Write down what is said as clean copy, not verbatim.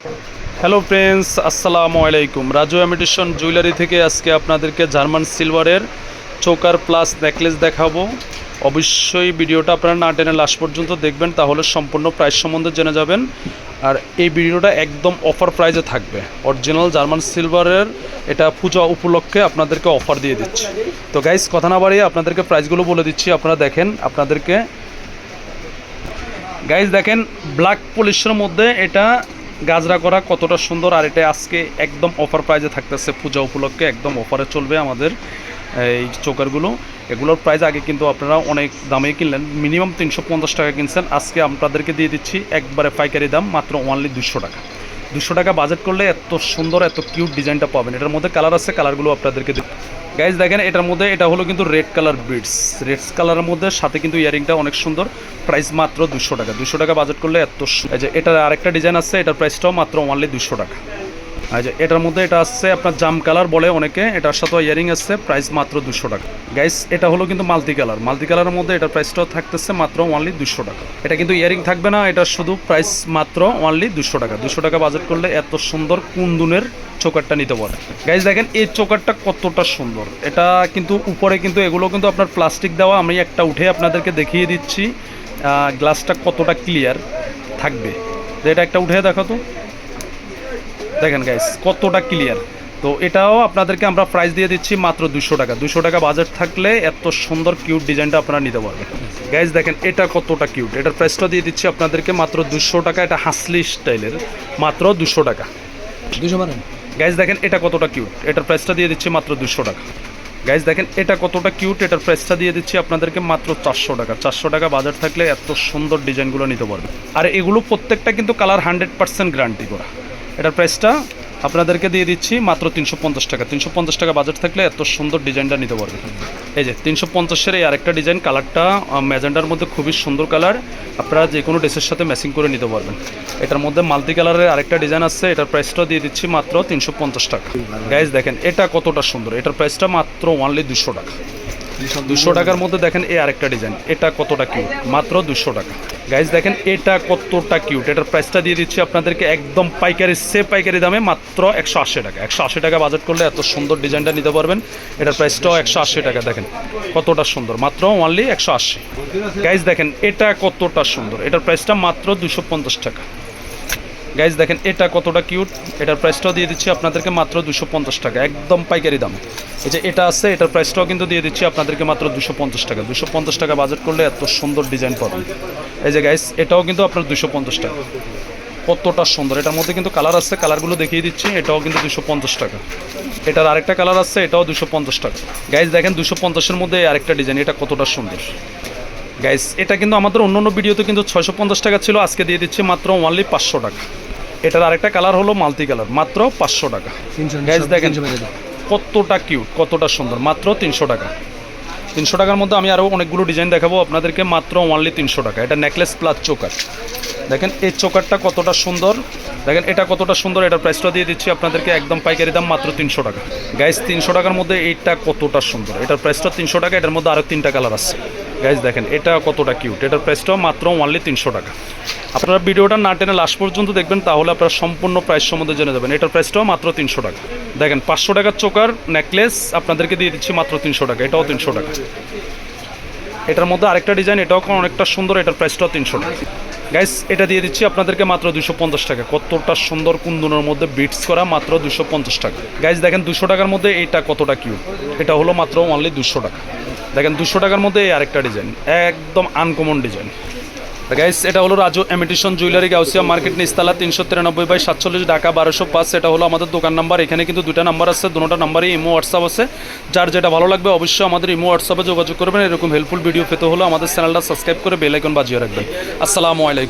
Hello friends, আসসালামু আলাইকুম। Raju imitation jewellery থেকে আজকে আপনাদেরকে জার্মান সিলভারের চোকার প্লাস নেকলেস দেখাবো। অবশ্যই ভিডিওটা আপনারা না টেনে লাস্ট পর্যন্ত দেখবেন, তাহলে সম্পূর্ণ প্রাইস সম্বন্ধে জেনে যাবেন। আর এই ভিডিওটা একদম অফার প্রাইসে থাকবে। অরিজিনাল জার্মান সিলভারের এটা পূজা উপলক্ষে আপনাদেরকে অফার দিয়ে দিচ্ছি। তো গাইস, কথা না বাড়িয়ে আপনাদেরকে প্রাইসগুলো বলে দিচ্ছি। আপনারা দেখেন, আপনাদেরকে গাইস দেখেন, ব্ল্যাক পলিশের মধ্যে এটা গাজরা করা কতটা সুন্দর। আর এটা আজকে একদম অফার প্রাইসে থাকতেছে, পূজা উপলক্ষে একদম অফারে চলবে আমাদের এই চোকারগুলো। এগুলোর প্রাইস আগে কিন্তু আপনারা অনেক দামে কিনলেন, মিনিমাম 350 টাকা কিনছেন। আজকে আপনাদেরকে দিয়ে দিচ্ছি একবারে পাইকারি দাম, মাত্র অনলি 200 টাকা। 200 টাকা বাজেট করলে এত সুন্দর এত কিউট ডিজাইনটা পাবেন। এটার মধ্যে কালার আছে, কালারগুলো আপনাদেরকে গাইজ দেখেন, এটার মধ্যে এটা হলো কিন্তু রেড কালার বিডস, রেড কালারের মধ্যে সাথে কিন্তু ইয়ারিংটা অনেক সুন্দর। প্রাইস মাত্র 200 টাকা। 200 টাকা বাজেট করলে এত। এই যে এটার আরেকটা ডিজাইন আছে, এটার প্রাইসটাও মাত্র অনলি 200 টাকা। এই যে এটার মধ্যে এটা আসছে আপনার জাম কালার বলে অনেকে, এটার সাথে ইয়ারিং আছে, প্রাইস মাত্র 200 টাকা। গাইস এটা হলো কিন্তু মাল্টি কালার, মাল্টি কালারের মধ্যে এটার প্রাইসটাও থাকতেছে মাত্র অনলি 200 টাকা। এটা কিন্তু ইয়ারিং থাকবে না, এটা শুধু প্রাইস মাত্র অনলি 200 টাকা। 200 টাকা বাজেট করলে এত সুন্দর কুন্দুনের চোকারটা নিতে পারে। গাইজ দেখেন এই চোকারটা কতটা সুন্দর। এটা কিন্তু উপরে কিন্তু এগুলো কিন্তু আপনার প্লাস্টিক দেওয়া। আমি একটা উঠে আপনাদেরকে দেখিয়ে দিচ্ছি গ্লাসটা কতটা ক্লিয়ার থাকবে। এটা একটা উঠে দেখো তো, দেখেন গাইস কতটা ক্লিয়ার। তো এটাও আপনাদেরকে আমরা প্রাইস দিয়ে দিচ্ছি মাত্র 200 টাকা। 200 টাকা বাজেট থাকলে এত সুন্দর কিউট ডিজাইনটা আপনারা নিতে পারবেন। গাইস দেখেন এটা কতটা কিউট, এটার প্রাইসটা দিয়ে দিচ্ছি আপনাদেরকে মাত্র 200 টাকা। এটা হাসলি স্টাইলের, মাত্র 200 টাকা। 200 মানে গাইস দেখেন এটা কতটা কিউট, এটার প্রাইসটা দিয়ে দিচ্ছি মাত্র 200 টাকা। গাইস দেখেন এটা কতটা কিউট, এটার প্রাইসটা দিয়ে দিচ্ছি আপনাদেরকে মাত্র 400 টাকা। 400 টাকা বাজেট থাকলে এত সুন্দর ডিজাইনগুলো নিতে পারবেন। আর এগুলো প্রত্যেকটা কিন্তু কালার 100% গ্যারান্টি করা। এটার প্রাইসটা আপনাদেরকে দিয়ে দিচ্ছি মাত্র 350 টাকা। 350 টাকা বাজেট থাকলে এত সুন্দর ডিজাইনটা নিতে পারবেন। এই যে 350-এর এই আরেকটা ডিজাইন, কালারটা ম্যাজেন্ডার মধ্যে খুবই সুন্দর কালার, আপনারা যে কোনো ড্রেসের সাথে ম্যাচিং করে নিতে পারবেন। এটার মধ্যে মাল্টি কালারের আরেকটা ডিজাইন আছে, এটার প্রাইসটা দিয়ে দিচ্ছি মাত্র 350 টাকা। গাইজ দেখেন এটা কতটা সুন্দর, এটার প্রাইসটা মাত্র অনলি 200 টাকা। 200 টাকার মধ্যে দেখেন এই আরেকটা ডিজাইন, এটা কতটা কিউট, মাত্র 200 টাকা। গাইজ দেখেন এটা কতটা কিউট, এটার প্রাইসটা দিয়ে দিচ্ছি আপনাদেরকে একদম পাইকারি পাইকারি দামে মাত্র 180 টাকা। 180 টাকা বাজেট করলে এত সুন্দর ডিজাইনটা নিতে পারবেন। এটার প্রাইসটাও 180 টাকা। দেখেন কতটা সুন্দর, মাত্র অনলি 180। গাইজ দেখেন এটা কতটা সুন্দর, এটার প্রাইসটা মাত্র 250 টাকা। গাইজ দেখেন এটা কতটা কিউট, এটার প্রাইসটাও দিয়ে দিচ্ছি আপনাদেরকে মাত্র 250 টাকা, একদম পাইকারি দাম। এই যে এটা আছে, এটার প্রাইসটাও কিন্তু দিয়ে দিচ্ছি আপনাদেরকে মাত্র 250 টাকা। 250 টাকা বাজেট করলে এত সুন্দর ডিজাইন পাবেন। এই যে গাইজ এটাও কিন্তু আপনার 250 টাকা, কতটা সুন্দর। এটার মধ্যে কিন্তু কালার আছে, কালারগুলো দেখিয়ে দিচ্ছি। এটাও কিন্তু 250 টাকা। এটার আরেকটা কালার আছে, এটাও 250 টাকা। গাইজ দেখেন 250-এর মধ্যে আরেকটা ডিজাইন, এটা কতটা সুন্দর। গাইস এটা কিন্তু আমাদের অন্য ভিডিওতে কিন্তু 650 টাকা ছিল, আজকে দিয়ে দিচ্ছি মাত্র অনলি 500 টাকা। এটার আরেকটা কালার হলো মাল্টি কালার, মাত্র 500 টাকা। গাইস দেখেন কতটা কিউট, কতটা সুন্দর, মাত্র 300 টাকা। 300 টাকার মধ্যে আমি আরও অনেকগুলো ডিজাইন দেখাবো আপনাদেরকে, মাত্র অনলি 300 টাকা। এটা নেকলেস প্লাস চোকার। দেখেন এই চোকারটা কতটা সুন্দর, দেখেন এটা কতটা সুন্দর। এটার প্রাইসটা দিয়ে দিচ্ছি আপনাদেরকে একদম পাইকারি দাম, মাত্র 300 টাকা। গাইস 300 টাকার মধ্যে এইটা কতটা সুন্দর, এটার প্রাইসটা 300 টাকা। এটার মধ্যে আরও 3টা কালার আছে। গাইস দেখেন এটা কতটা কিউট, এটার প্রাইসটাও মাত্র অনলি 300 টাকা। আপনারা ভিডিওটা না টেনে লাস্ট পর্যন্ত দেখবেন, তাহলে আপনারা সম্পূর্ণ প্রাইস সম্বন্ধে জেনে যাবেন। এটার প্রাইসটাও মাত্র 300 টাকা। দেখেন 500 টাকার চোকার নেকলেস আপনাদেরকে দিয়ে দিচ্ছি মাত্র 300 টাকা, এটাও 300 টাকা। এটার মধ্যে আরেকটা ডিজাইন, এটাও অনেকটা সুন্দর, এটার প্রাইসটাও 300 টাকা। গাইস এটা দিয়ে দিচ্ছি আপনাদেরকে মাত্র 250 টাকা। কতটা সুন্দর কুন্দনের মধ্যে বিটস করা, মাত্র 250 টাকা। গাইস দেখেন 200 টাকার মধ্যে এইটা কতটা কিউট, এটা হলো মাত্র অনলি 200 টাকা। দেখেন 200 টাকার মধ্যে এই আরেকটা ডিজাইন, একদম আনকমন ডিজাইন। গাইস এটা হলো Raju imitation jewellery, Gausia market, নিস্তালা 393/47, ঢাকা 1205। এটা হলো আমাদের দোকান নাম্বার। এখানে কিন্তু 2টা নাম্বার আছে, দুটোটা নাম্বারই ইমো হোয়াটসঅ্যাপ আছে। যার যেটা ভালো লাগবে অবশ্যই আমাদের ইমো হোয়াটসঅ্যাপে যোগাযোগ করবেন। এরকম হেল্পফুল ভিডিও পেতে হলো আমাদের চ্যানেলটা সাবস্ক্রাইব করে বেল আইকন বাজিয়ে রাখবেন। আসসালামু আলাইকুম।